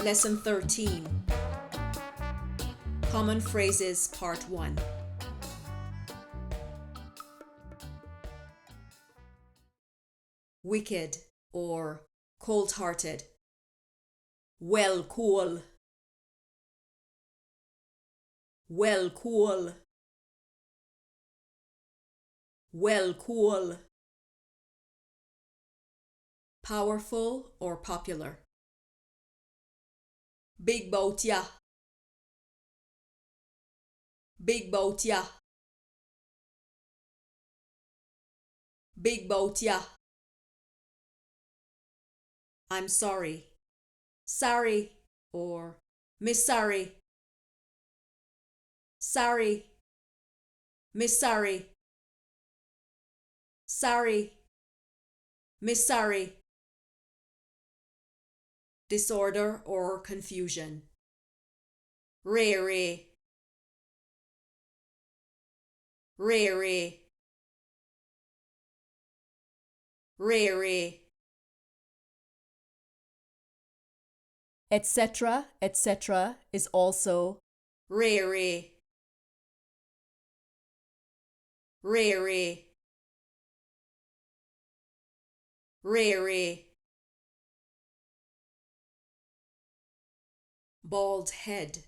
Lesson 13. Common Phrases Part 1. Wicked or cold-hearted. Well, cool. Well, cool. Well, cool. Powerful or popular. Big boat ya. Big boat ya. Big boat ya. I'm sorry. Sorry or Miss Sorry. Sorry. Miss Sorry. Sorry. Miss Sorry. Disorder or confusion. Rare. Rare. Rare. Etc., etc. is also rare. Rare. Rare. Bald head.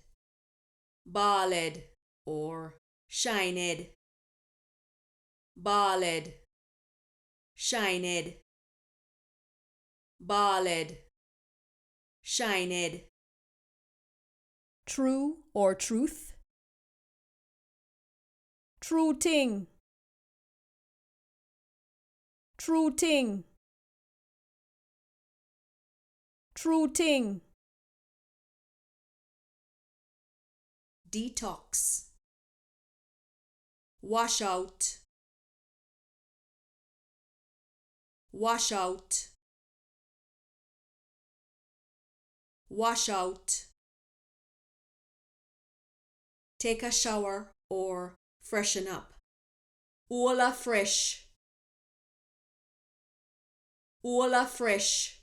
Bald or shined. Bald. Shined. Bald. Shined. True or truth. True thing. True thing. True thing. Detox. Wash out. Wash out. Wash out. Take a shower or freshen up. Ola fresh. Ola fresh.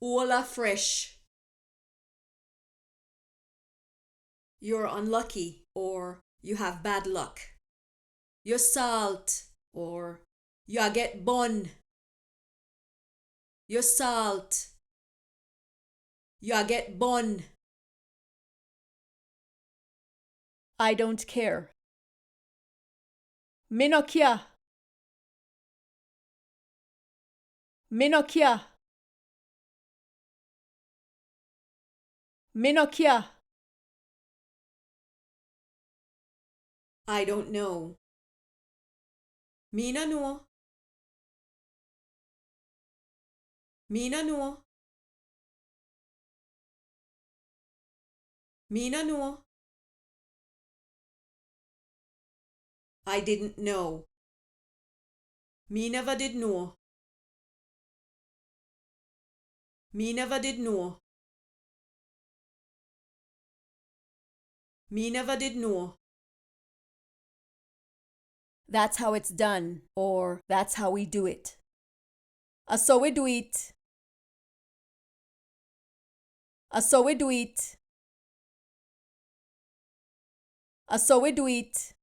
Ola fresh. You're unlucky or you have bad luck. You're salt or you get bun. You're salt. You get bun. I don't care. Me no care. Me no care. Me no care. I don't know. Me no know. Me no know. Me no know. I didn't know. Me never did know. Me never did know. Me never did know. That's how it's done, or that's how we do it. So we do it. So we do it. So we do it.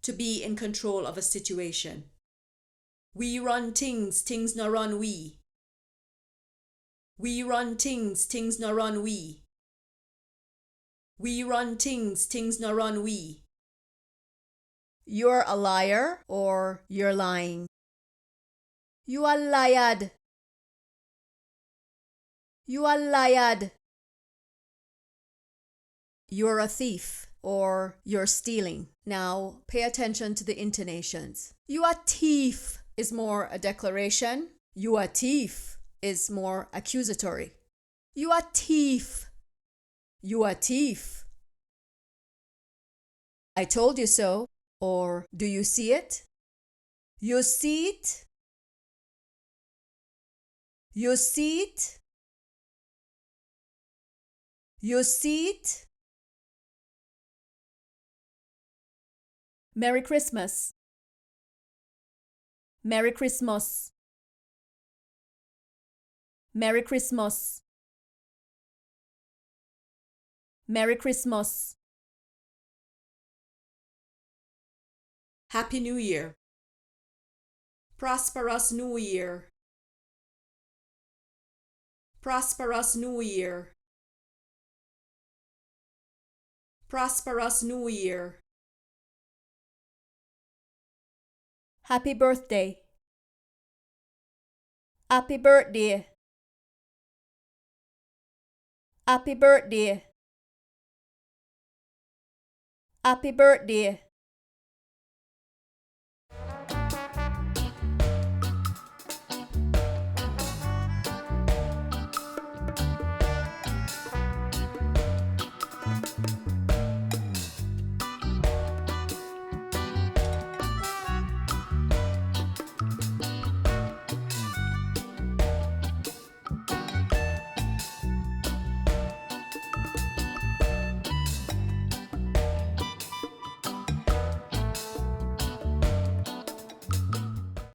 To be in control of a situation. We run things, things no run we. We run things, things no run we. We run things, things no run we. You're a liar or you're lying. You are lied. You are lied. You're a thief or you're stealing. Now pay attention to the intonations. You are thief is more a declaration. You are thief is more accusatory. You are thief. You are thief. I told you so. Or do you see it? You see it? You see it? You see it? Merry Christmas. Merry Christmas. Merry Christmas. Merry Christmas. Happy New Year. Prosperous New Year. Prosperous New Year. Prosperous New Year. Happy birthday. Happy birthday. Happy birthday. Happy birthday.